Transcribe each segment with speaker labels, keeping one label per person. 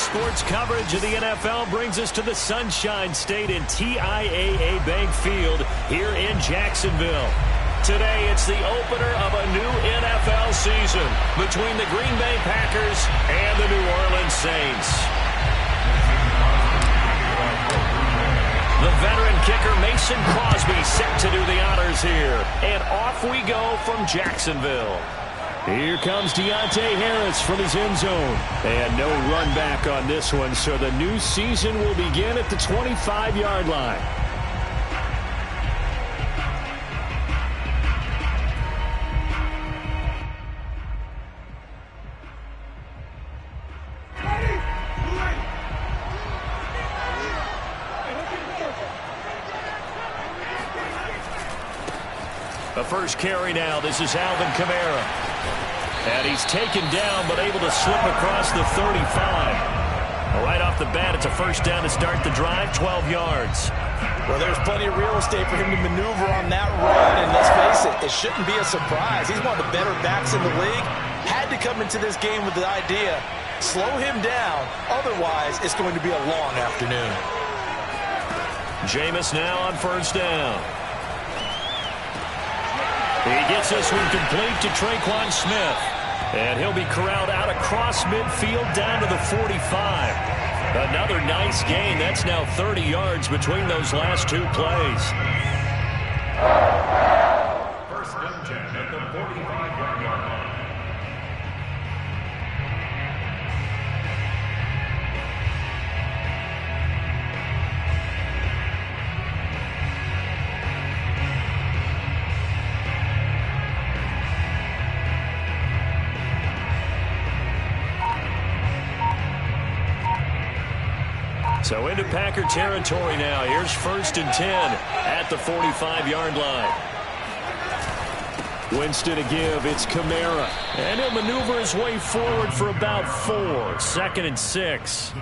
Speaker 1: sports coverage of the NFL brings us to the Sunshine State and TIAA Bank Field here in Jacksonville. Today, it's the opener of a new NFL season between the Green Bay Packers and the New Orleans Saints. The veteran kicker Mason Crosby set to do the honors here. And off we go from Jacksonville. Here comes Deontay Harris from his end zone. And no run back on this one, so the new season will begin at the 25-yard line. The first carry now. This is Alvin Kamara. And he's taken down, but able to slip across the 35. Right off the bat, it's a first down to start the drive, 12 yards.
Speaker 2: Well, there's plenty of real estate for him to maneuver on that run, and let's face it, it shouldn't be a surprise. He's one of the better backs in the league. Had to come into this game with the idea, slow him down, otherwise it's going to be a long afternoon.
Speaker 1: Jameis now on first down. He gets this one complete to Traquan Smith. And he'll be corralled out across midfield down to the 45. Another nice gain. That's now 30 yards between those last two plays. First down at the 45-yard line. So into Packer territory now. Here's first and 10 at the 45-yard line. Winston to give. It's Kamara. And he'll maneuver his way forward for about 4. Second and 6.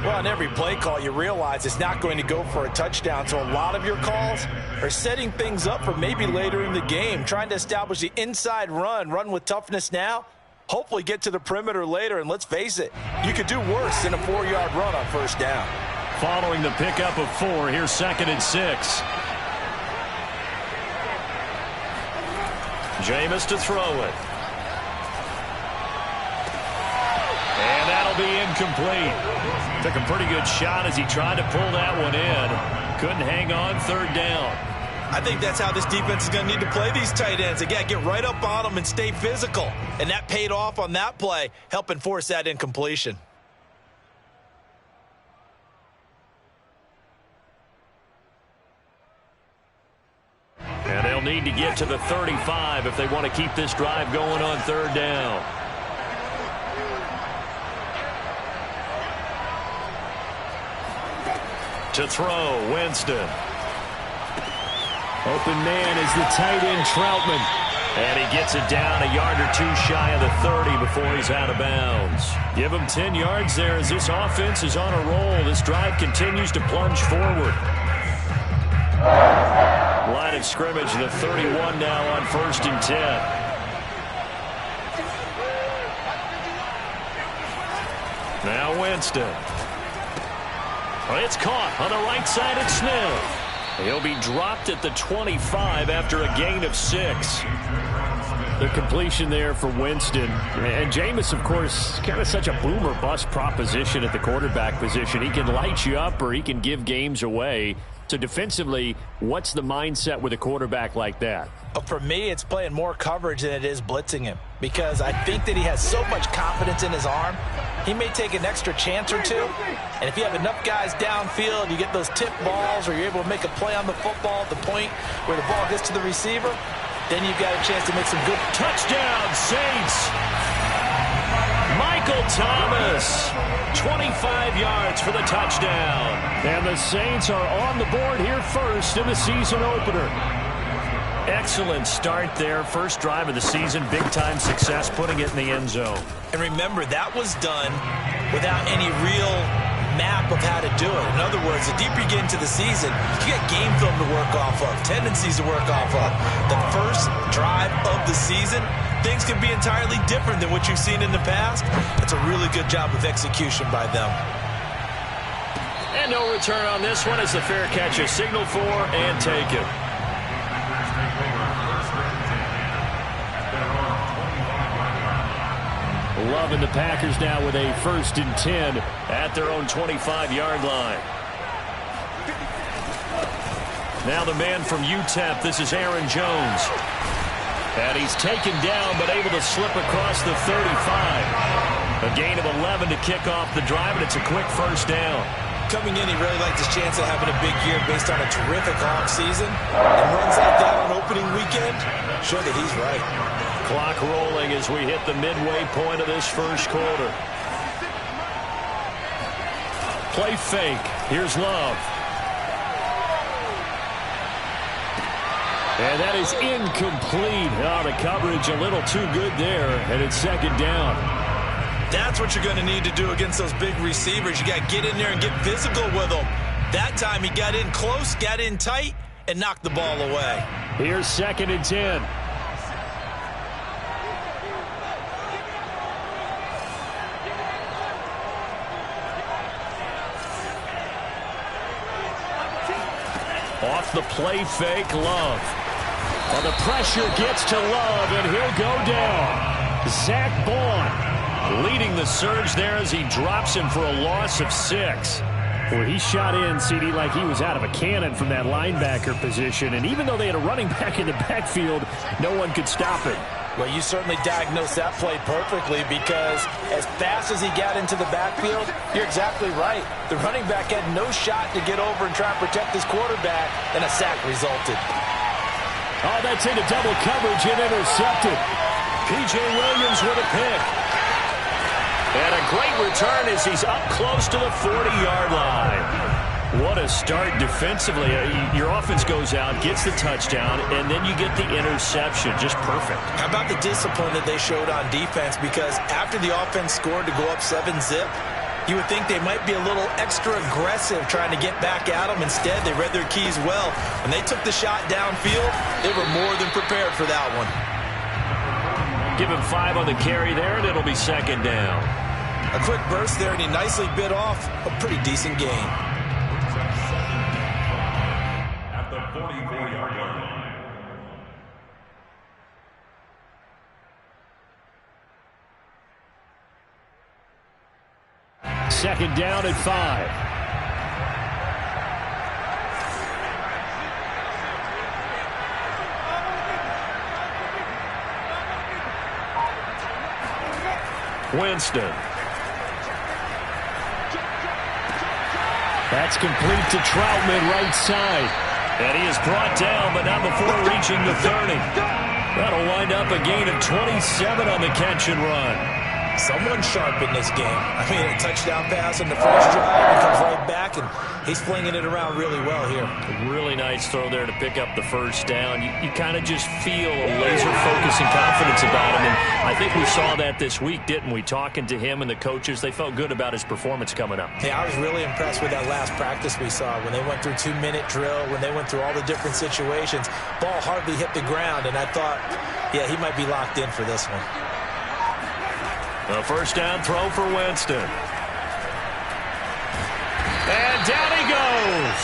Speaker 2: Well, on every play call, you realize it's not going to go for a touchdown. So a lot of your calls are setting things up for maybe later in the game, trying to establish the inside run with toughness now. Hopefully get to the perimeter later, and let's face it, you could do worse than a 4-yard run on first down.
Speaker 1: Following the pickup of 4, here's second and 6. Jameis to throw it. And that'll be incomplete. Took a pretty good shot as he tried to pull that one in. Couldn't hang on, third down.
Speaker 2: I think that's how this defense is going to need to play these tight ends. Again, get right up on them and stay physical. And that paid off on that play, helping force that incompletion.
Speaker 1: And they'll need to get to the 35 if they want to keep this drive going on third down. To throw, Winston. Open man is the tight end, Troutman. And he gets it down a yard or 2 shy of the 30 before he's out of bounds. Give him 10 yards there as this offense is on a roll. This drive continues to plunge forward. Line of scrimmage, the 31 now on first and 10. Now Winston. It's caught on the right side at Smith. He'll be dropped at the 25 after a gain of 6. The completion there for Winston. And Jameis, of course, kind of such a boom or bust proposition at the quarterback position. He can light you up or he can give games away. So defensively, what's the mindset with a quarterback like that?
Speaker 2: For me, it's playing more coverage than it is blitzing him, because I think that he has so much confidence in his arm. He may take an extra chance or two, and if you have enough guys downfield, you get those tip balls, or you're able to make a play on the football at the point where the ball gets to the receiver, then you've got a chance to make some good touchdown.
Speaker 1: Saints. Michael Thomas, 25 yards for the touchdown. And the Saints are on the board here first in the season opener. Excellent start there. First drive of the season. Big-time success putting it in the end zone.
Speaker 2: And remember, that was done without any real map of how to do it. In other words, the deeper you get into the season, you got game film to work off of, tendencies to work off of. The first drive of the season, things can be entirely different than what you've seen in the past. It's a really good job of execution by them.
Speaker 1: And no return on this one as the fair catch is signaled for and taken. Loving the Packers now with a 1st and 10 at their own 25-yard line. Now the man from UTEP, this is Aaron Jones. And he's taken down but able to slip across the 35. A gain of 11 to kick off the drive, and it's a quick 1st down.
Speaker 2: Coming in, he really liked his chance of having a big year based on a terrific offseason. And runs like that on opening weekend, show that he's right.
Speaker 1: Clock rolling as we hit the midway point of this 1st quarter. Play fake. Here's Love. And that is incomplete. Oh, the coverage a little too good there, and it's 2nd down.
Speaker 2: That's what you're going to need to do against those big receivers. You got to get in there and get physical with them. That time he got in close, got in tight, and knocked the ball away.
Speaker 1: Here's 2nd and 10. Off the play fake, Love. Well, the pressure gets to Love, and he'll go down. Zach Bond leading the surge there as he drops him for a loss of 6. Well, he shot in, CD, like he was out of a cannon from that linebacker position. And even though they had a running back in the backfield, no one could stop it.
Speaker 2: Well, you certainly diagnosed that play perfectly because as fast as he got into the backfield, you're exactly right. The running back had no shot to get over and try and protect his quarterback, and a sack resulted.
Speaker 1: Oh, that's into double coverage and intercepted. P.J. Williams with a pick. And a great return as he's up close to the 40-yard line. What a start defensively. Your offense goes out, gets the touchdown, and then you get the interception. Just perfect. How about the discipline that they showed on defense? Because after the offense scored to go up 7-zip, you would think they might be a little extra aggressive trying to get back at them. Instead, they read their keys well. When they took the shot downfield, they were more than prepared for that one. Give him 5 on the carry there, and it'll be 2nd down. A quick burst there, and he nicely bit off a pretty decent gain.
Speaker 3: At the 44-yard line.
Speaker 1: Second down at 5. Winston. That's complete to Troutman, right side. And he is brought down, but not before reaching the 30. That'll wind up a gain of 27 on the catch and run.
Speaker 2: Someone sharp in this game. I mean, a touchdown pass in the first drive, he comes right back, and he's flinging it around really well here.
Speaker 1: A really nice throw there to pick up the 1st down. You kind of just feel a laser focus and confidence about him, and I think we saw that this week, didn't we? Talking to him and the coaches, they felt good about his performance coming up.
Speaker 2: Yeah, I was really impressed with that last practice we saw when they went through 2-minute drill, when they went through all the different situations. Ball hardly hit the ground, and I thought, yeah, he might be locked in for this one.
Speaker 1: A 1st down throw for Winston. And down he goes.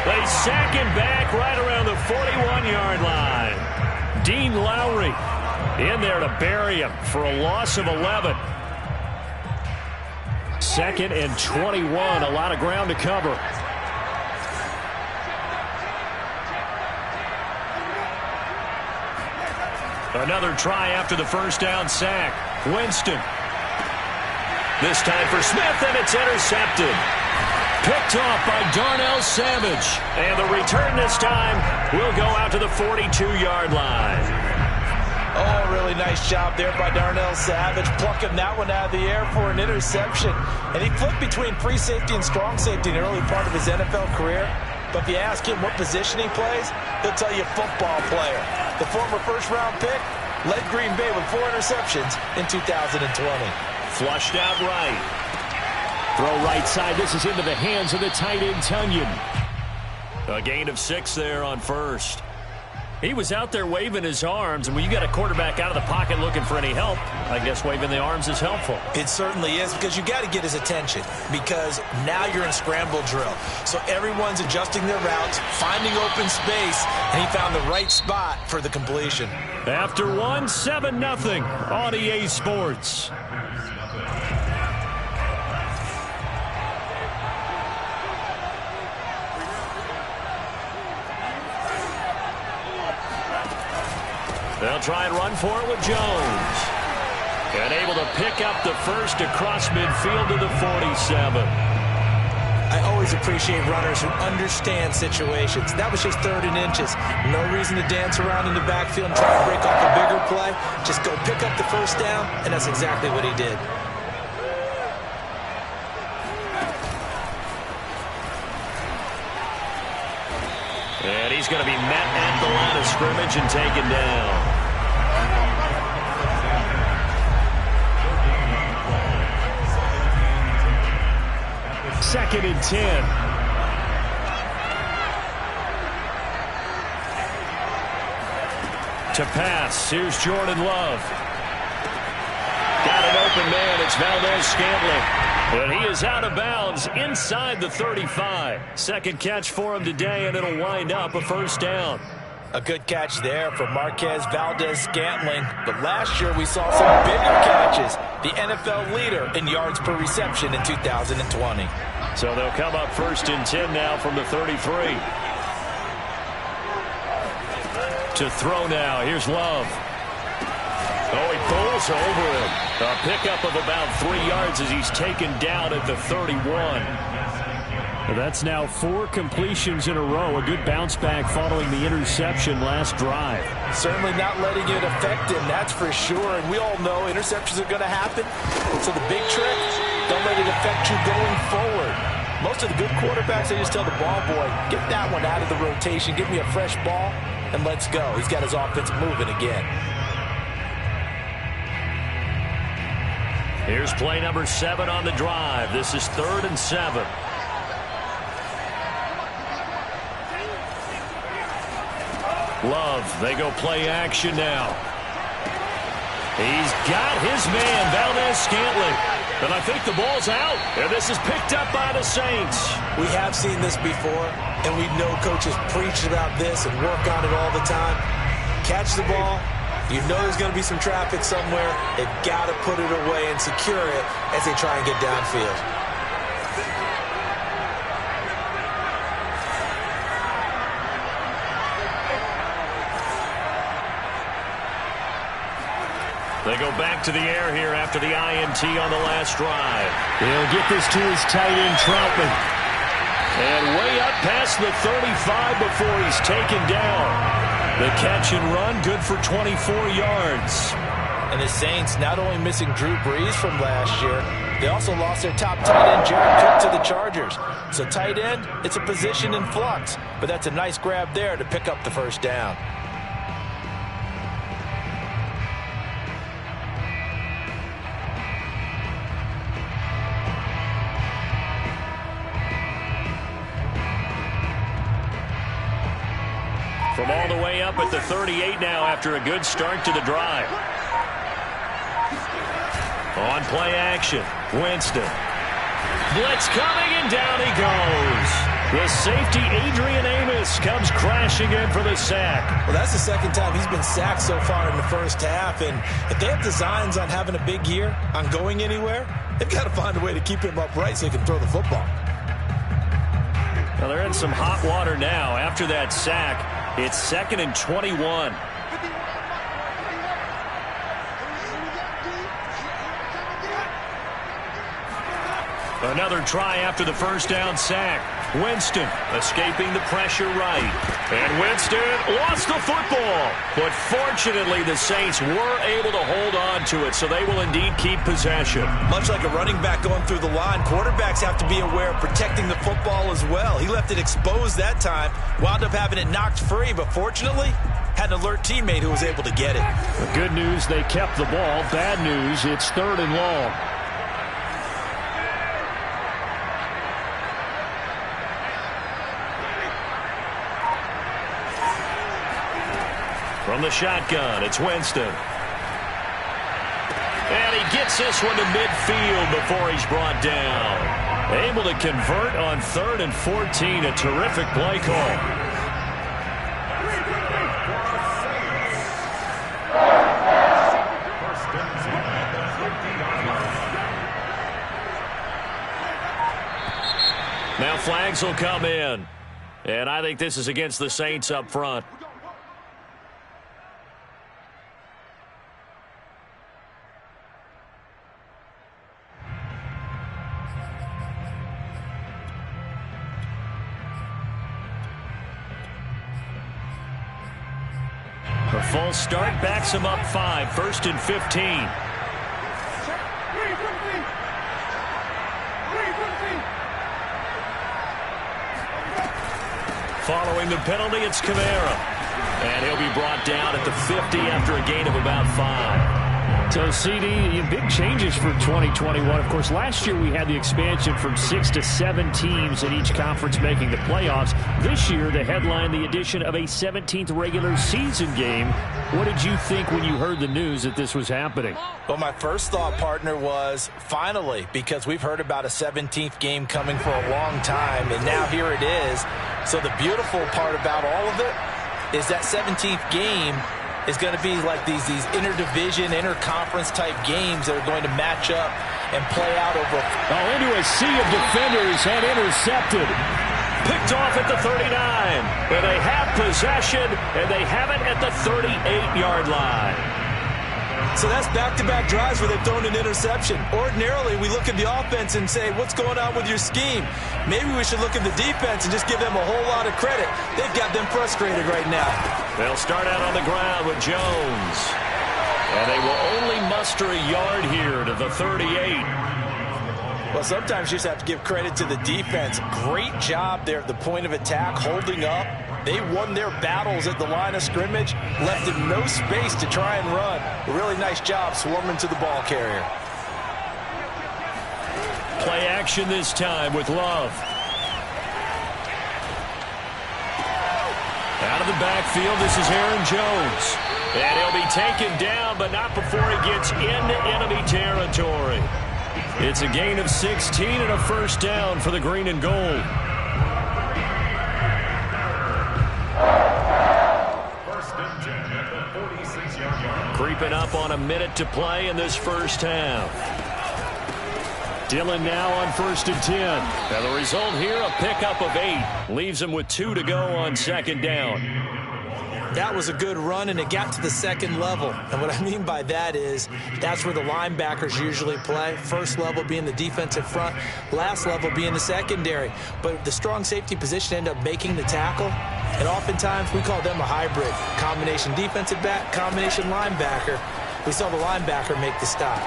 Speaker 1: They sack him back right around the 41-yard line. Dean Lowry in there to bury him for a loss of 11. 2nd and 21. A lot of ground to cover. Another try after the 1st down sack. Winston. This time for Smith, and it's intercepted. Picked off by Darnell Savage. And the return this time will go out to the 42-yard line.
Speaker 2: Oh, really nice job there by Darnell Savage, plucking that one out of the air for an interception. And he flipped between free safety and strong safety in the early part of his NFL career. But if you ask him what position he plays, he'll tell you football player. The former 1st-round pick led Green Bay with 4 interceptions in 2020.
Speaker 1: Flushed out right. Throw right side. This is into the hands of the tight end, Tunyon. A gain of 6 there on 1st. He was out there waving his arms, and when you got a quarterback out of the pocket looking for any help, I guess waving the arms is helpful.
Speaker 2: It certainly is, because you got to get his attention, because now you're in scramble drill. So everyone's adjusting their routes, finding open space, and he found the right spot for the completion.
Speaker 1: After 7-0 on EA Sports. They'll try and run for it with Jones. And able to pick up the first across midfield to the 47.
Speaker 2: I always appreciate runners who understand situations. That was just 3rd and inches. No reason to dance around in the backfield and try to break off a bigger play. Just go pick up the first down, and that's exactly what he did.
Speaker 1: And he's going to be met at the line of scrimmage and taken down. 2nd and 10. To pass, here's Jordan Love. Got an open man, it's Valdez-Scantling. And he is out of bounds inside the 35. Second catch for him today, and it'll wind up a first down.
Speaker 2: A good catch there for Marquez Valdez-Scantling. But last year we saw some bigger catches. The NFL leader in yards per reception in 2020.
Speaker 1: So they'll come up 1st and 10 now from the 33. To throw now, here's Love. Oh, he pulls over him. A pickup of about 3 yards as he's taken down at the 31.
Speaker 4: That's now 4 completions in a row. A good bounce back following the interception last drive.
Speaker 2: Certainly not letting it affect him, that's for sure. And we all know interceptions are going to happen. So the big trick, don't let it affect you going forward. Most of the good quarterbacks, they just tell the ball boy, get that one out of the rotation, give me a fresh ball, and let's go. He's got his offense moving again.
Speaker 1: Here's play number 7 on the drive. This is 3rd and 7. Love, they go play action now. He's got his man, Valdez-Scantling. And I think the ball's out. And this is picked up by the Saints.
Speaker 2: We have seen this before, and we know coaches preach about this and work on it all the time. Catch the ball. You know there's going to be some traffic somewhere. They've got to put it away and secure it as they try and get downfield.
Speaker 1: They go back to the air here after the INT on the last drive.
Speaker 4: He'll get this to his tight end, Troutman.
Speaker 1: And way up past the 35 before he's taken down. The catch and run, good for 24 yards.
Speaker 2: And the Saints not only missing Drew Brees from last year, they also lost their top tight end, Jared Cook, to the Chargers. So tight end, it's a position in flux. But that's a nice grab there to pick up the first down.
Speaker 1: From all the way up at the 38 now after a good start to the drive. On play action, Winston. Blitz coming, and down he goes. The safety, Adrian Amos, comes crashing in for the sack.
Speaker 2: Well, that's the second time he's been sacked so far in the first half. And if they have designs on having a big year, on going anywhere, they've got to find a way to keep him upright so he can throw the football.
Speaker 1: Well, they're in some hot water now after that sack. It's 2nd and 21. Another try after the first down sack. Winston escaping the pressure right. And Winston lost the football. But fortunately, the Saints were able to hold on to it, so they will indeed keep possession.
Speaker 2: Much like a running back going through the line, quarterbacks have to be aware of protecting the football as well. He left it exposed that time, wound up having it knocked free, but fortunately, had an alert teammate who was able to get it.
Speaker 4: The good news, they kept the ball. Bad news, it's 3rd and long.
Speaker 1: From the shotgun, it's Winston. And he gets this one to midfield before he's brought down. Able to convert on 3rd and 14. A terrific play call. Now flags will come in. And I think this is against the Saints up front. A false start backs him up 5. 1st and 15. Following the penalty, it's Kamara. And he'll be brought down at the 50 after a gain of about 5.
Speaker 4: So, CD, big changes for 2021. Of course, last year we had the expansion from 6 to 7 teams in each conference making the playoffs. This year, the headline, the addition of a 17th regular season game. What did you think when you heard the news that this was happening?
Speaker 2: Well, my first thought, partner, was finally, because we've heard about a 17th game coming for a long time, and now here it is. So the beautiful part about all of it is that 17th game is going to be like these interdivision, interconference type games that are going to match up and play out over.
Speaker 4: Oh, into a sea of defenders and intercepted.
Speaker 1: Picked off at the 39. But they have possession, and they have it at the 38-yard line.
Speaker 2: So that's back-to-back drives where they've thrown an interception. Ordinarily, we look at the offense and say, what's going on with your scheme? Maybe we should look at the defense and just give them a whole lot of credit. They've got them frustrated right now.
Speaker 1: They'll start out on the ground with Jones. And they will only muster a yard here to the 38.
Speaker 2: Well, sometimes you just have to give credit to the defense. Great job there at the point of attack, holding up. They won their battles at the line of scrimmage, left them no space to try and run. A really nice job swarming to the ball carrier.
Speaker 1: Play action this time with Love. Out of the backfield, this is Aaron Jones. And he'll be taken down, but not before he gets into enemy territory. It's a gain of 16 and a first down for the green and gold. Creeping up on a minute to play in this first half. Dillon now on 1st and 10. And the result here, a pickup of 8. Leaves him with 2 to go on 2nd down.
Speaker 2: That was a good run, and it got to the second level. And what I mean by that is that's where the linebackers usually play. First level being the defensive front, last level being the secondary. But the strong safety position ended up making the tackle. And oftentimes we call them a hybrid. Combination defensive back, combination linebacker. We saw the linebacker make the stop.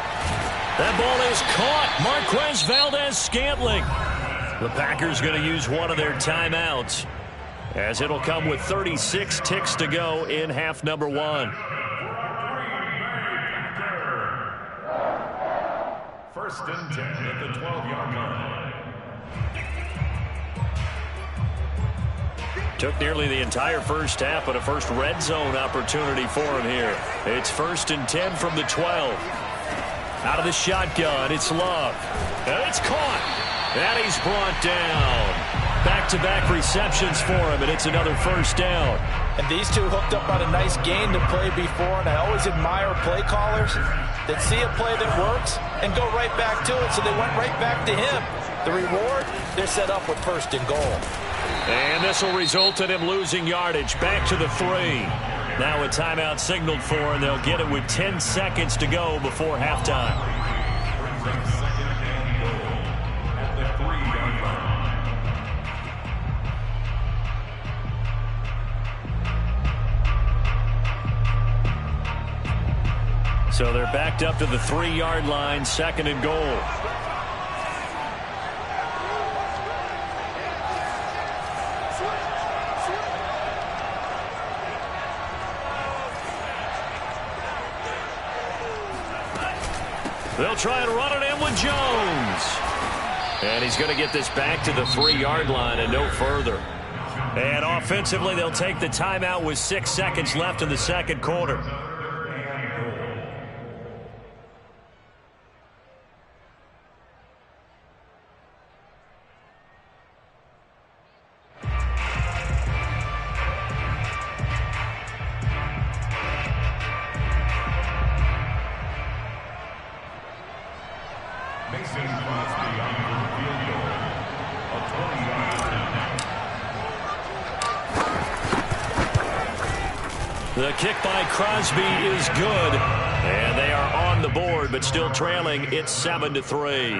Speaker 1: That ball is caught. Marquez Valdez-Scantling. The Packers going to use one of their timeouts, as it'll come with 36 ticks to go in half number 1.
Speaker 3: 1st and 10 at the 12-yard line.
Speaker 1: Took nearly the entire first half, but a first red zone opportunity for him here. It's 1st and 10 from the 12. Out of the shotgun, it's Love. And it's caught. And he's brought down. Back-to-back receptions for him, and it's another first down.
Speaker 2: And these two hooked up on a nice gain to play before, and I always admire play callers that see a play that works and go right back to it, so they went right back to him. The reward, they're set up with 1st and goal.
Speaker 1: And this will result in him losing yardage. Back to the 3. Now a timeout signaled for, and they'll get it with 10 seconds to go before halftime. So they're backed up to the 3-yard line, 2nd and goal. They'll try and run it in with Jones. And he's going to get this back to the 3-yard line and no further. And offensively, they'll take the timeout with 6 seconds left in the second quarter. The kick by Crosby is good, and they are on the board, but still trailing. It's 7-3.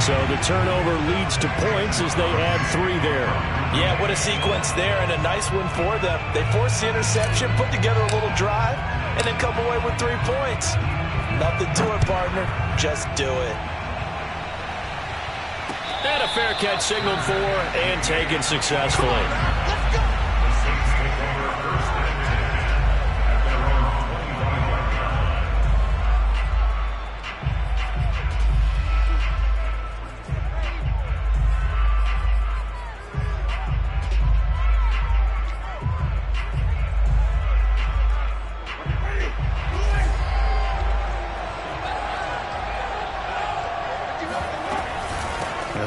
Speaker 4: So the turnover leads to points as they add 3 there.
Speaker 2: Yeah, what a sequence there, and a nice one for them. They force the interception, put together a little drive, and then come away with 3 points. Nothing to it, partner. Just do it.
Speaker 1: And a fair catch signaled for and taken successfully.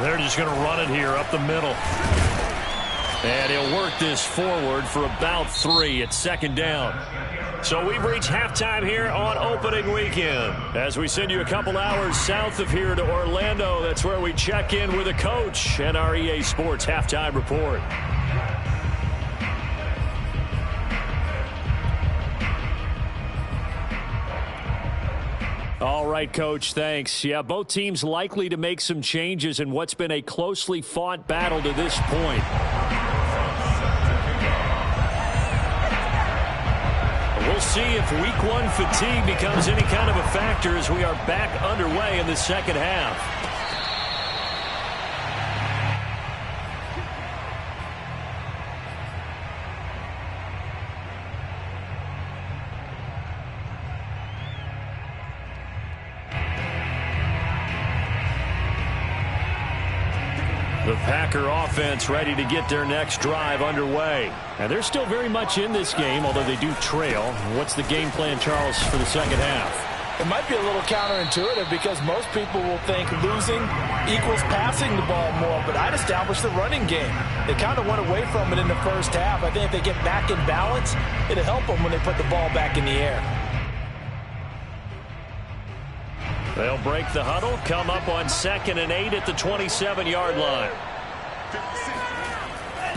Speaker 1: They're just going to run it here up the middle. And he'll work this forward for about 3 at second down. So we've reached halftime here on opening weekend. As we send you a couple hours south of here to Orlando, that's where we check in with a coach and our EA Sports halftime report.
Speaker 4: All right, Coach, thanks. Yeah, both teams likely to make some changes in what's been a closely fought battle to this point.
Speaker 1: We'll see if week 1 fatigue becomes any kind of a factor as we are back underway in the second half. The Packer offense ready to get their next drive underway.
Speaker 4: And they're still very much in this game, although they do trail. What's the game plan, Charles, for the second half?
Speaker 2: It might be a little counterintuitive because most people will think losing equals passing the ball more, but I'd establish the running game. They kind of went away from it in the first half. I think if they get back in balance, it'll help them when they put the ball back in the air.
Speaker 1: They'll break the huddle, come up on 2nd and 8 at the 27-yard line.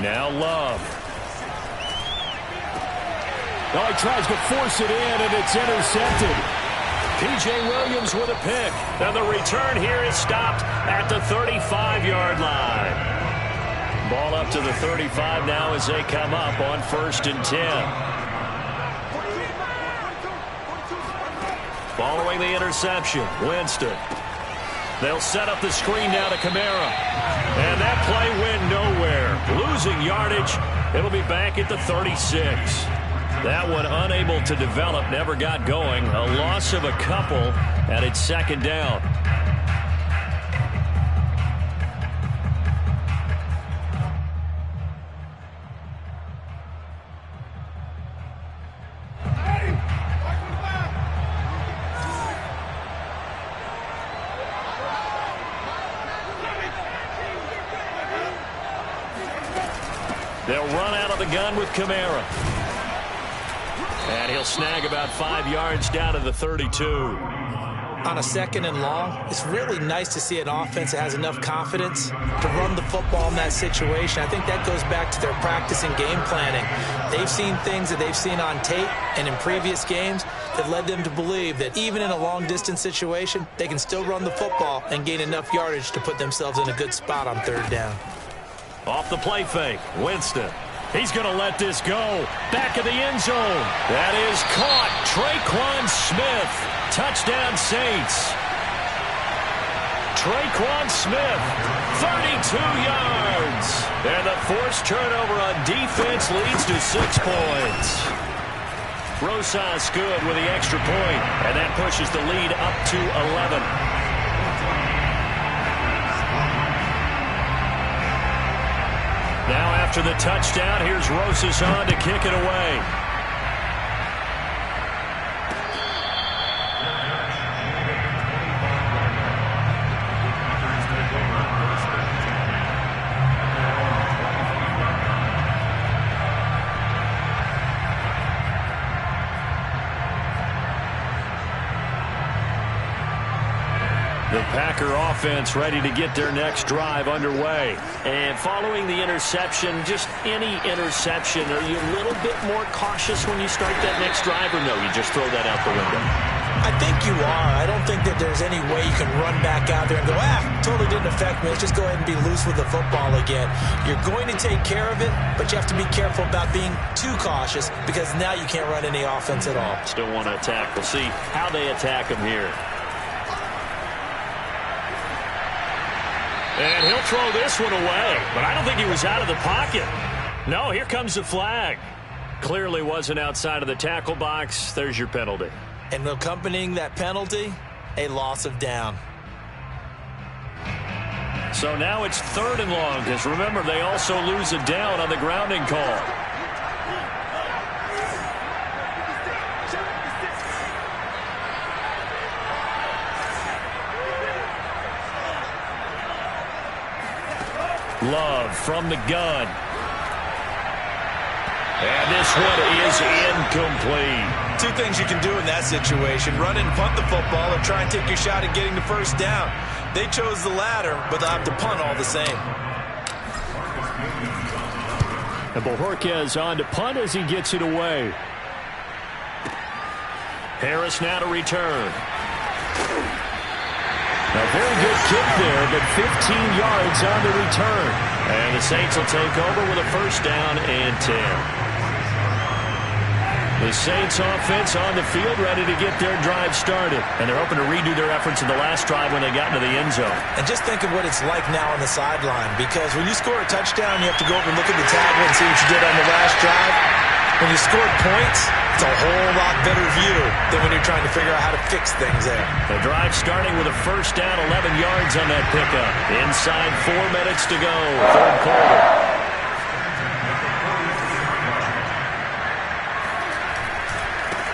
Speaker 1: Now Love.
Speaker 4: Oh, he tries to force it in, and it's intercepted.
Speaker 1: P.J. Williams with a pick. And the return here is stopped at the 35-yard line. Ball up to the 35 now as they come up on 1st and 10. Following the interception, Winston. They'll set up the screen now to Kamara. And that play went nowhere. Losing yardage. It'll be back at the 36. That one unable to develop, never got going. A loss of a couple, and it's second down. They'll run out of the gun with Kamara. And he'll snag about 5 yards down to the 32.
Speaker 2: On a 2nd and long, it's really nice to see an offense that has enough confidence to run the football in that situation. I think that goes back to their practice and game planning. They've seen things that they've seen on tape and in previous games that led them to believe that even in a long-distance situation, they can still run the football and gain enough yardage to put themselves in a good spot on 3rd down.
Speaker 1: Off the play fake, Winston. He's going to let this go. Back of the end zone. That is caught. Traquan Smith. Touchdown, Saints. Traquan Smith, 32 yards. And the forced turnover on defense leads to 6 points. Rosas good with the extra point, and that pushes the lead up to 11. Now after the touchdown. Here's Rosas on to kick it away. The Packer offense ready to get their next drive underway. And following the interception, just any interception, are you a little bit more cautious when you start that next drive, or no, you just throw that out the window?
Speaker 2: I think you are. I don't think that there's any way you can run back out there and go, totally didn't affect me. Let's just go ahead and be loose with the football again. You're going to take care of it, but you have to be careful about being too cautious because now you can't run any offense at all.
Speaker 1: Still want to attack. We'll see how they attack him here. And he'll throw this one away, but I don't think he was out of the pocket. No, here comes the flag. Clearly wasn't outside of the tackle box. There's your penalty.
Speaker 2: And accompanying that penalty, a loss of down.
Speaker 1: So now it's 3rd and long, because remember, they also lose a down on the grounding call. Love from the gun. And this one is incomplete.
Speaker 2: Two things you can do in that situation: run and punt the football, or try and take your shot at getting the first down. They chose the latter, but they'll have to punt all the same.
Speaker 4: And Bojorquez on to punt as he gets it away.
Speaker 1: Harris now to return.
Speaker 4: A very good kick there, but 15 yards on the return.
Speaker 1: And the Saints will take over with a first down and 10. The Saints offense on the field ready to get their drive started. And they're hoping to redo their efforts in the last drive when they got into the end zone.
Speaker 2: And just think of what it's like now on the sideline, because when you score a touchdown, you have to go over and look at the tablet and see what you did on the last drive. When you scored points, it's a whole lot better view than when you're trying to figure out how to fix things there.
Speaker 1: The drive starting with a first down, 11 yards on that pickup. Inside 4 minutes to go, 3rd quarter.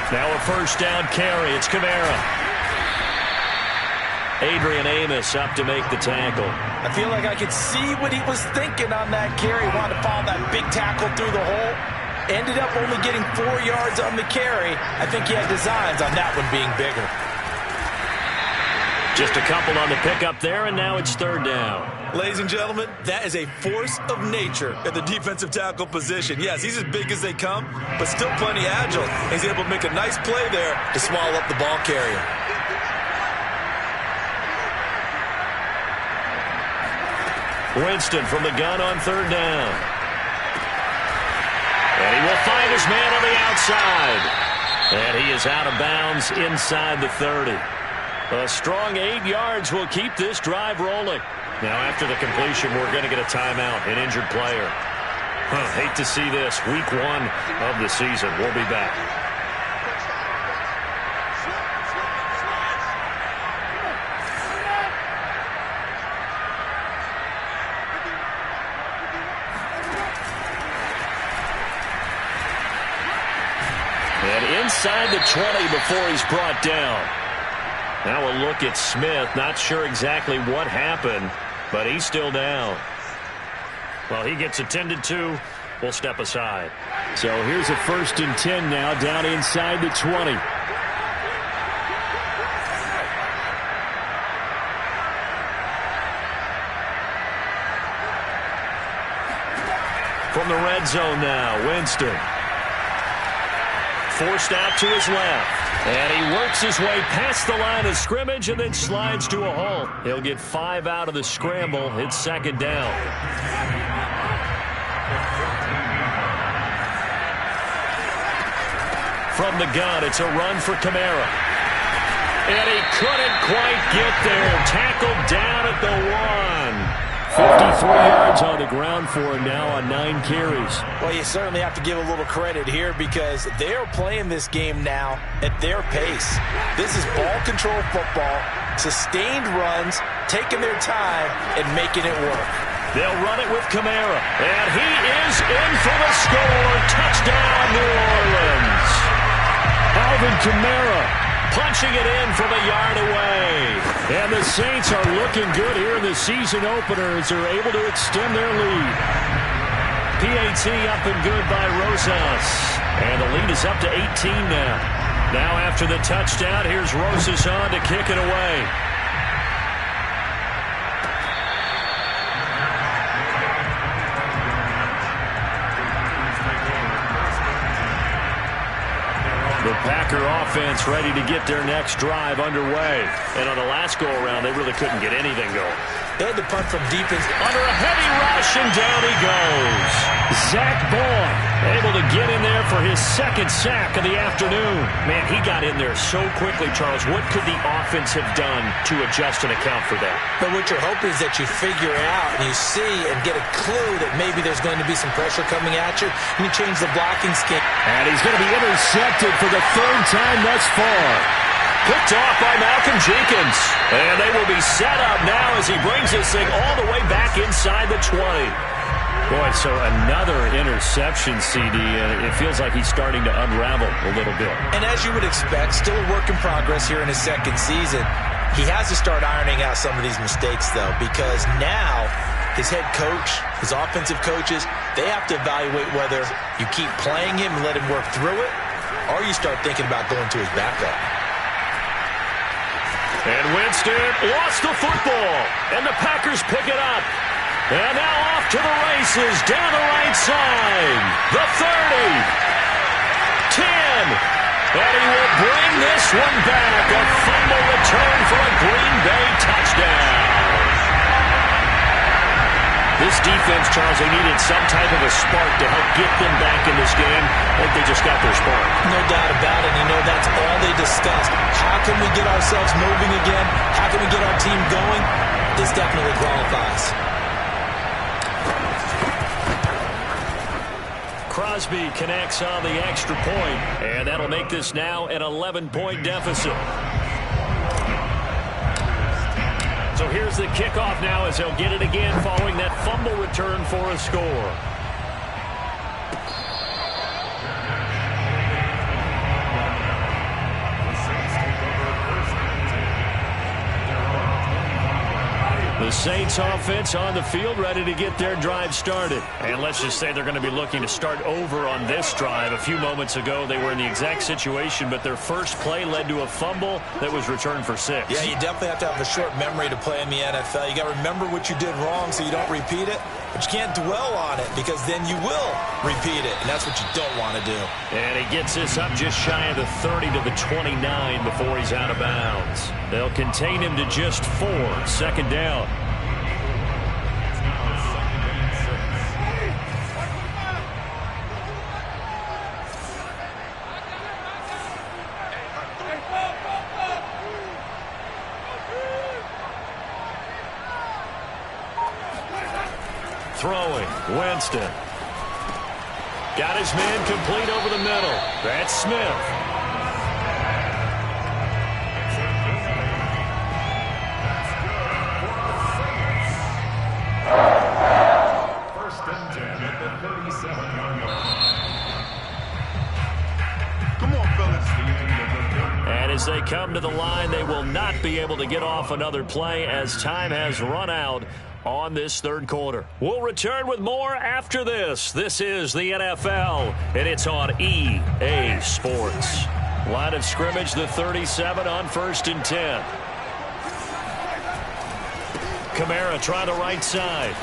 Speaker 1: Now a first down carry. It's Kamara. Adrian Amos up to make the tackle.
Speaker 2: I feel like I could see what he was thinking on that carry. He wanted to follow that big tackle through the hole. Ended up only getting 4 yards on the carry. I think he had designs on that one being bigger.
Speaker 1: Just a couple on the pickup there, and now it's 3rd down.
Speaker 2: Ladies and gentlemen, that is a force of nature at the defensive tackle position. Yes, he's as big as they come, but still plenty agile. He's able to make a nice play there to swallow up the ball carrier.
Speaker 1: Winston from the gun on 3rd down. And he will find his man on the outside. And he is out of bounds inside the 30. A strong 8 yards will keep this drive rolling. Now, after the completion, we're going to get a timeout, an injured player. Hate to see this. Week 1 of the season. We'll be back. And inside the 20 before he's brought down. Now a look at Smith. Not sure exactly what happened, but he's still down. Well, he gets attended to. We'll step aside.
Speaker 4: So here's a 1st and 10 now, down inside the 20.
Speaker 1: From the red zone now, Winston. Forced out to his left. And he works his way past the line of scrimmage and then slides to a halt. He'll get 5 out of the scramble. It's 2nd down. From the gun, it's a run for Kamara. And he couldn't quite get there. Tackled down at the 1.
Speaker 4: 53 yards on the ground for him now on 9 carries.
Speaker 2: Well, you certainly have to give a little credit here because they are playing this game now at their pace. This is ball control football, sustained runs, taking their time, and making it work.
Speaker 1: They'll run it with Kamara. And he is in for the score. Touchdown, New Orleans. Alvin Kamara punching it in from a yard away. And the Saints are looking good here in the season opener as they're able to extend their lead. PAT up and good by Rosas. And the lead is up to 18 now. Now after the touchdown, here's Rosas on to kick it away. The Packer offense ready to get their next drive underway. And on the last go-around, they really couldn't get anything going.
Speaker 2: They had to punt from deep
Speaker 1: under a heavy rush, and down he goes. Zach Boyd able to get in there for his second sack of the afternoon. Man, he got in there so quickly, Charles. What could the offense have done to adjust and account for that?
Speaker 2: But what you're hoping is that you figure out and you see and get a clue that maybe there's going to be some pressure coming at you, and you change the blocking scheme.
Speaker 1: And he's going to be intercepted for the third time thus far. Picked off by Malcolm Jenkins. And they will be set up now as he brings this thing all the way back inside the 20. Boy, so another interception, CD, and it feels like he's starting to unravel a little bit.
Speaker 2: And as you would expect, still a work in progress here in his second season. He has to start ironing out some of these mistakes, though, because now his head coach, his offensive coaches, they have to evaluate whether you keep playing him and let him work through it, or you start thinking about going to his backup.
Speaker 1: And Winston lost the football, and the Packers pick it up. And now off to the races, down the right side. The 30. 10. And he will bring this one back. A fumble return for a Green Bay touchdown. This defense, Charles, they needed some type of a spark to help get them back in this game. I think they just got their spark.
Speaker 2: No doubt about it. You know, that's all they discussed. How can we get ourselves moving again? How can we get our team going? This definitely qualifies.
Speaker 1: Crosby connects on the extra point, and that'll make this now an 11-point deficit. So here's the kickoff now as they'll get it again following that fumble return for a score. The Saints offense on the field ready to get their drive started. And let's just say they're going to be looking to start over on this drive. A few moments ago, they were in the exact situation, but their first play led to a fumble that was returned for 6.
Speaker 2: Yeah, you definitely have to have a short memory to play in the NFL. You got to remember what you did wrong so you don't repeat it, but you can't dwell on it because then you will repeat it, and that's what you don't want to do.
Speaker 1: And he gets this up just shy of the 30 to the 29 before he's out of bounds. They'll contain him to just 4. Second down. Throwing, Winston. Got his man complete over the middle. That's Smith.
Speaker 3: First and 10 at the 37-yard line. Come on, fellas.
Speaker 1: And as they come to the line, they will not be able to get off another play as time has run out on this third quarter. We'll return with more after this. This is the NFL, and it's on EA Sports. Line of scrimmage, the 37 on 1st and 10. Kamara trying the right side.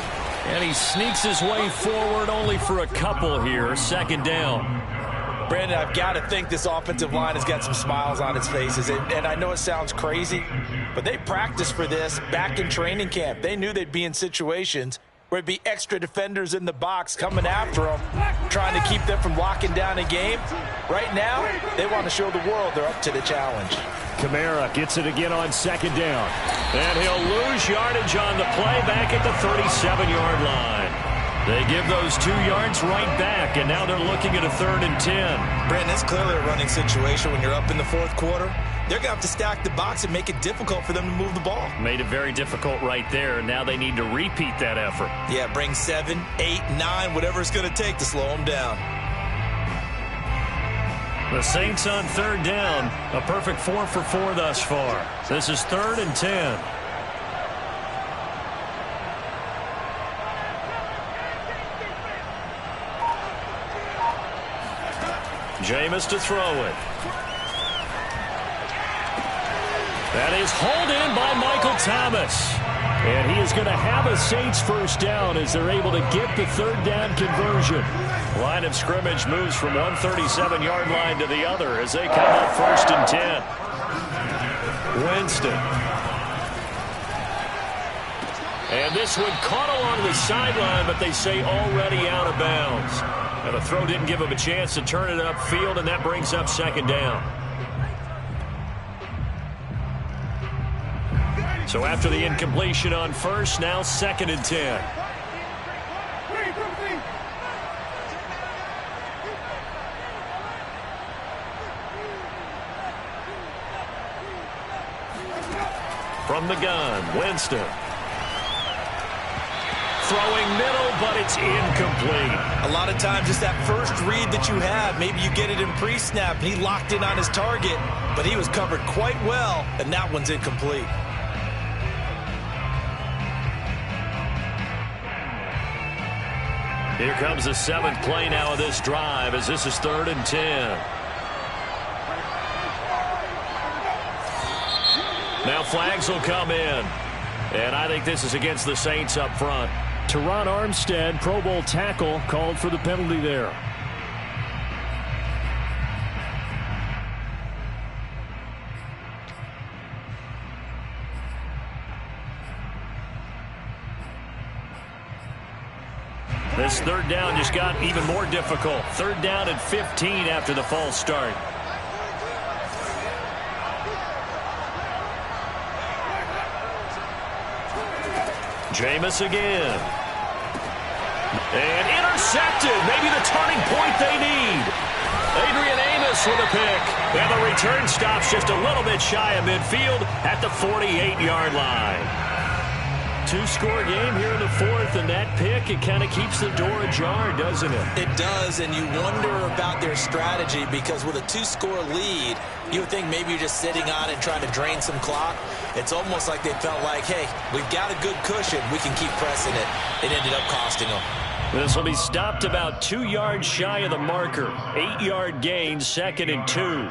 Speaker 1: And he sneaks his way forward only for a couple here. Second down.
Speaker 2: Brandon, I've got to think this offensive line has got some smiles on its faces. And I know it sounds crazy, but they practiced for this back in training camp. They knew they'd be in situations where it'd be extra defenders in the box coming after them, trying to keep them from locking down a game. Right now, they want to show the world they're up to the challenge.
Speaker 1: Kamara gets it again on second down. And he'll lose yardage on the play back at the 37-yard line. They give those 2 yards right back, and now they're looking at a 3rd and 10.
Speaker 2: Brandon, it's clearly a running situation when you're up in the fourth quarter. they're going to have to stack the box and make it difficult for them to move the ball.
Speaker 4: Made it very difficult right there. Now they need to repeat that effort.
Speaker 2: Yeah, bring 7, 8, 9, whatever it's going to take to slow them down.
Speaker 1: The Saints on third down. A perfect 4 for 4 thus far. This is 3rd and 10. Jameis to throw it. That is hauled in by Michael Thomas. And he is going to have a Saints first down as they're able to get the third down conversion. Line of scrimmage moves from one 37-yard line to the other as they come up 1st and 10. Winston. And this one caught along the sideline, but they say already out of bounds. And the throw didn't give him a chance to turn it upfield, and that brings up 2nd down. So after the incompletion on 1st, now 2nd and 10. From the gun, Winston. Throwing middle, but it's incomplete.
Speaker 2: A lot of times it's that first read that you have. Maybe you get it in pre-snap, and he locked in on his target, but he was covered quite well, and that one's incomplete.
Speaker 1: Here comes the 7th play now of this drive as this is 3rd and 10. Now flags will come in. And I think this is against the Saints up front.
Speaker 4: Teron Armstead, Pro Bowl tackle, called for the penalty there.
Speaker 1: This 3rd down just got even more difficult. 3rd down and 15 after the false start. Jameis again. And intercepted. Maybe the turning point they need. Adrian Amos with a pick. And the return stops just a little bit shy of midfield at the 48-yard line. 2-score game here in the 4th, and that pick, it kind of keeps the door ajar, doesn't it?
Speaker 2: It does, and you wonder about their strategy because with a 2-score lead, you would think maybe you're just sitting on it and trying to drain some clock. It's almost like they felt like, hey, we've got a good cushion. We can keep pressing it. It ended up costing them.
Speaker 1: This will be stopped about 2 yards shy of the marker. 8-yard gain, 2nd and 2.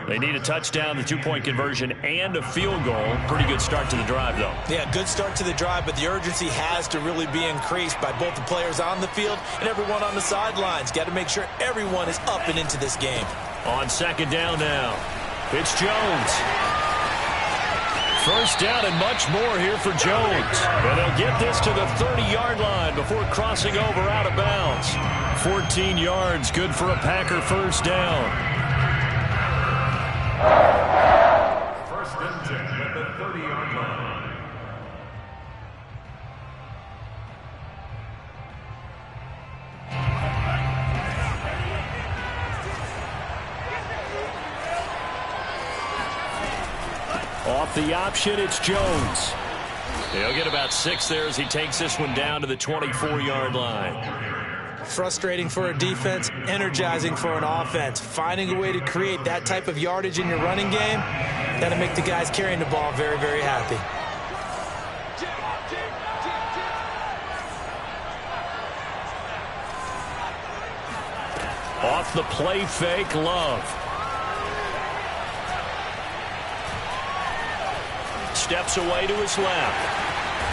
Speaker 1: They need a touchdown, the 2-point conversion, and a field goal. Pretty good start to the drive, though.
Speaker 2: Yeah, good start to the drive, but the urgency has to really be increased by both the players on the field and everyone on the sidelines. Got to make sure everyone is up and into this game.
Speaker 1: On 2nd down now, it's Jones. First down and much more here for Jones. And they'll get this to the 30-yard line before crossing over out of bounds. 14 yards, good for a Packer first down.
Speaker 3: 1st and 10 at the 30-yard line.
Speaker 1: Off the option, it's Jones. He'll get about 6 there as he takes this one down to the 24-yard line.
Speaker 2: Frustrating for a defense, energizing for an offense. Finding a way to create that type of yardage in your running game, that'll make the guys carrying the ball very, very happy.
Speaker 1: Off the play fake, Love. Steps away to his left.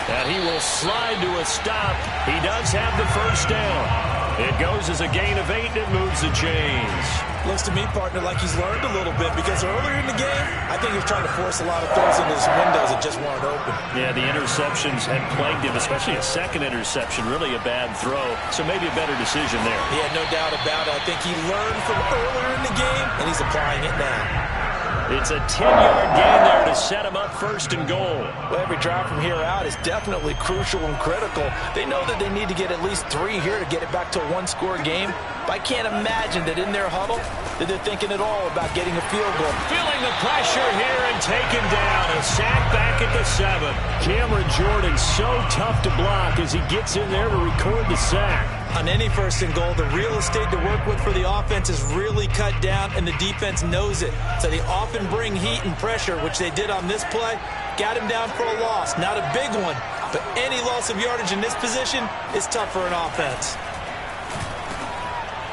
Speaker 1: And he will slide to a stop. He does have the first down. It goes as a gain of 8, and it moves the chains.
Speaker 2: Looks to me, partner, like he's learned a little bit because earlier in the game, I think he was trying to force a lot of throws into his windows that just weren't open.
Speaker 1: Yeah, the interceptions had plagued him, especially a second interception, really a bad throw. So maybe a better decision there.
Speaker 2: Yeah, no doubt about it. I think he learned from earlier in the game, and he's applying it now.
Speaker 1: It's a 10-yard gain there to set him up first and goal.
Speaker 2: Well, every drive from here out is definitely crucial and critical. They know that they need to get at least 3 here to get it back to a one-score game. But I can't imagine that in their huddle that they're thinking at all about getting a field goal.
Speaker 1: Feeling the pressure here and taken down. A sack back at the 7. Cameron Jordan so tough to block as he gets in there to record the sack.
Speaker 2: On any first and goal, the real estate to work with for the offense is really cut down, and the defense knows it. So they often bring heat and pressure, which they did on this play. Got him down for a loss. Not a big one, but any loss of yardage in this position is tough for an offense.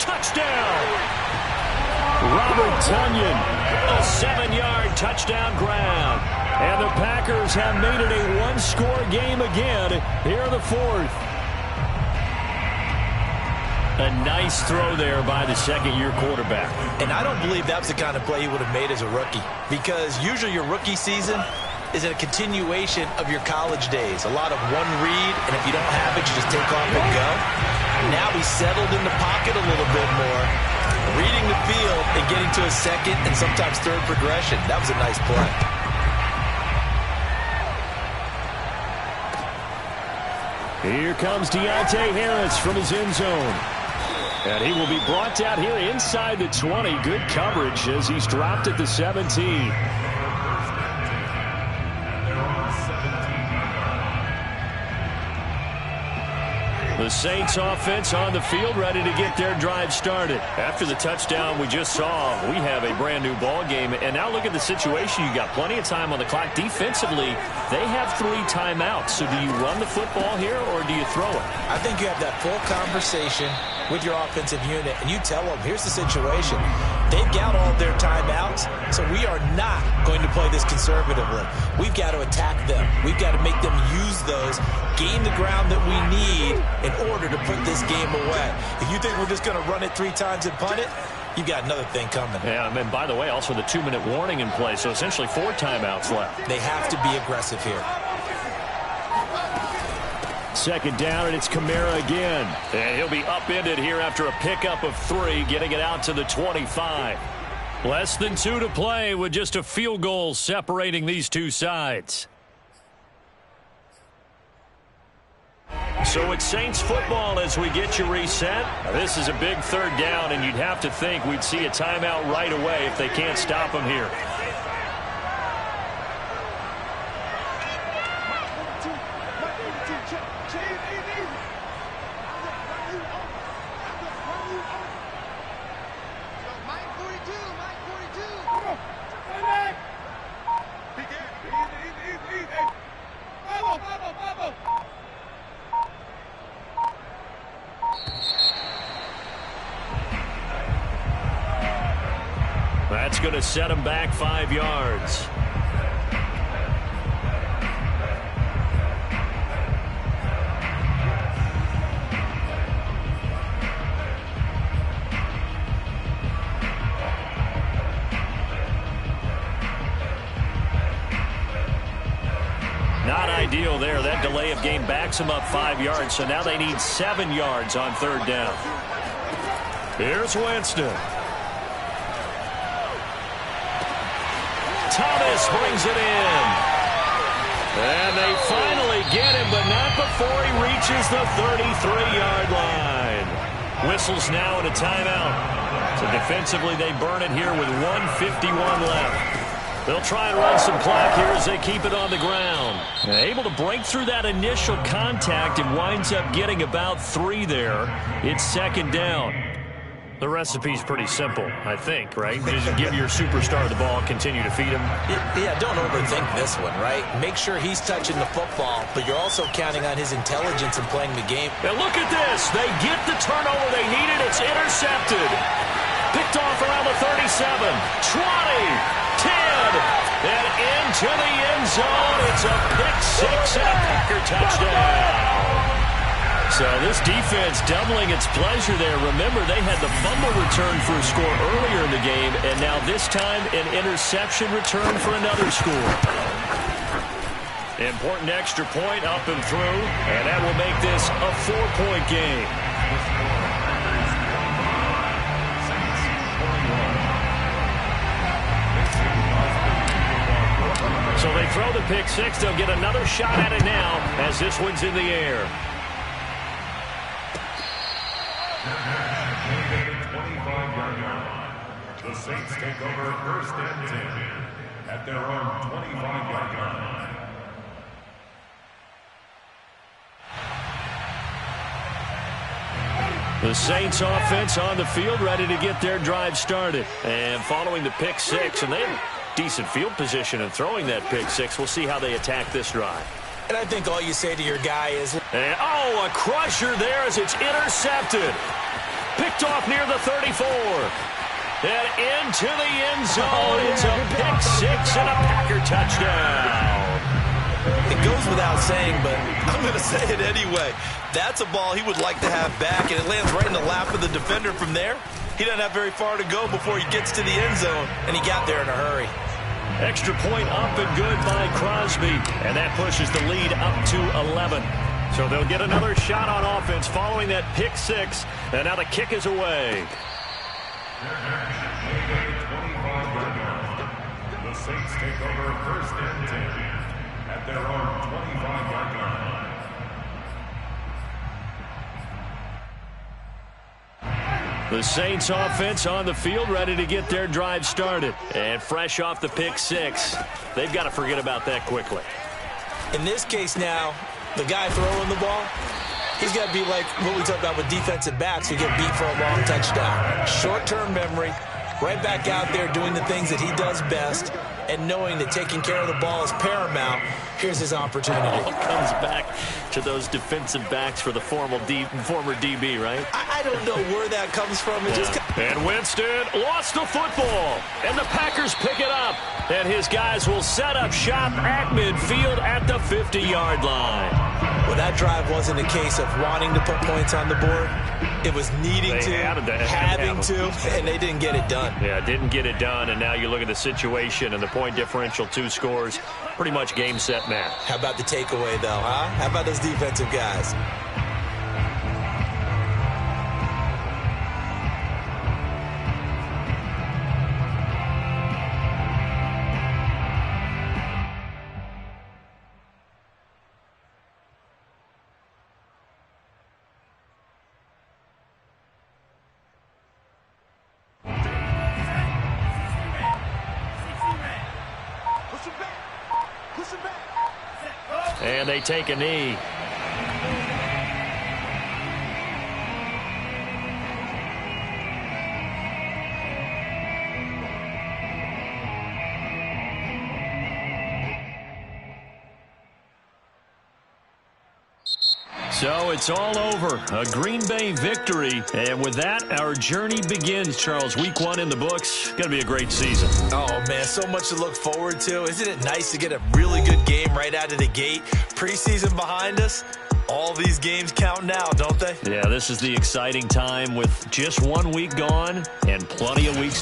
Speaker 1: Touchdown! Robert Tonyan, a 7-yard touchdown grab. And the Packers have made it a one-score game again here in the 4th. A nice throw there by the second-year quarterback.
Speaker 2: And I don't believe that was the kind of play he would have made as a rookie, because usually your rookie season is a continuation of your college days. A lot of one read, and if you don't have it, you just take off and go. Now he's settled in the pocket a little bit more, reading the field and getting to a second and sometimes third progression. That was a nice play.
Speaker 1: Here comes Deontay Harris from his end zone. And he will be brought down here inside the 20. Good coverage as he's dropped at the 17. The Saints offense on the field, ready to get their drive started. After the touchdown we just saw, we have a brand new ball game. And now look at the situation. You got plenty of time on the clock. Defensively, they have 3 timeouts. So do you run the football here or do you throw it?
Speaker 2: I think you have that full conversation with your offensive unit, and you tell them, here's the situation. They've got all their timeouts, so we are not going to play this conservatively. We've got to attack them. We've got to make them use those, gain the ground that we need in order to put this game away. If you think we're just going to run it 3 times and punt it, you've got another thing coming.
Speaker 1: Yeah, and by the way, also the 2-minute warning in play, so essentially 4 timeouts left.
Speaker 2: They have to be aggressive here.
Speaker 1: Second down, and it's Kamara again. And he'll be upended here after a pickup of 3, getting it out to the 25. Less than 2 to play with just a field goal separating these two sides. So it's Saints football as we get you reset. Now, this is a big 3rd down, and you'd have to think we'd see a timeout right away if they can't stop them here. That's going to set him back 5 yards. Not ideal there. That delay of game backs them up 5 yards, so now they need 7 yards on 3rd down. Here's Winston. Thomas brings it in. And they finally get him, but not before he reaches the 33-yard line. Whistles now in a timeout. So defensively, they burn it here with 1:51 left. They'll try and run some clock here as they keep it on the ground. Able to break through that initial contact and winds up getting about 3 there. It's 2nd down. The recipe's pretty simple, I think, right? Just give your superstar the ball, continue to feed him.
Speaker 2: Yeah, don't overthink this one, right? Make sure he's touching the football, but you're also counting on his intelligence in playing the game.
Speaker 1: Now look at this. They get the turnover they needed. It's intercepted. Picked off around the 37, 20, 10, and into the end zone. It's a pick 6 and a Packer touchdown. So this defense doubling its pleasure there. Remember, they had the fumble return for a score earlier in the game, and now this time an interception return for another score. Important extra point up and through, and that will make this a 4-point game. So they throw the pick six. They'll get another shot at it now as this one's in the air.
Speaker 3: The Saints take over first and 10 at their own 25-yard line.
Speaker 1: The Saints offense on the field, ready to get their drive started. And following the pick six, and they have decent field position in throwing that pick six. We'll see how they attack this drive.
Speaker 2: And I think all you say to your guy is...
Speaker 1: And, oh, a crusher there as it's intercepted. Picked off near the 34. And into the end zone. It's a pick six and a Packer touchdown.
Speaker 2: It goes without saying, but I'm going to say it anyway. That's a ball he would like to have back, and it lands right in the lap of the defender from there. He doesn't have very far to go before he gets to the end zone, and he got there in a hurry.
Speaker 1: Extra point up and good by Crosby, and that pushes the lead up to 11. So they'll get another shot on offense following that pick six, and now the kick is away.
Speaker 3: The Saints take over first and 10 at their own 25-yard line.
Speaker 1: The Saints offense on the field, ready to get their drive started. And fresh off the pick six, they've got to forget about that quickly.
Speaker 2: In this case now, the guy throwing the ball, he's got to be like what we talked about with defensive backs who get beat for a long touchdown. Short-term memory, right back out there doing the things that he does best, and knowing that taking care of the ball is paramount. Here's his opportunity.
Speaker 1: Comes back to those defensive backs for the former DB, right?
Speaker 2: I don't know where that comes from. It just...
Speaker 1: And Winston lost the football, and the Packers pick it up. And his guys will set up shop at midfield at the 50-yard line.
Speaker 2: Well, that drive wasn't a case of wanting to put points on the board. It was needing to, having to, and they didn't get it done.
Speaker 1: Yeah, didn't get it done, and now you look at the situation and the point differential, 2 scores, pretty much game, set, match.
Speaker 2: How about the takeaway, though, huh? How about those defensive guys?
Speaker 1: And they take a knee. So it's all over. A Green Bay victory. And with that, our journey begins, Charles. Week 1 in the books. Going to be a great season.
Speaker 2: Oh, man, so much to look forward to. Isn't it nice to get a really good game right out of the gate? Preseason behind us. All these games count now, don't they?
Speaker 1: Yeah, this is the exciting time with just 1 week gone and plenty of weeks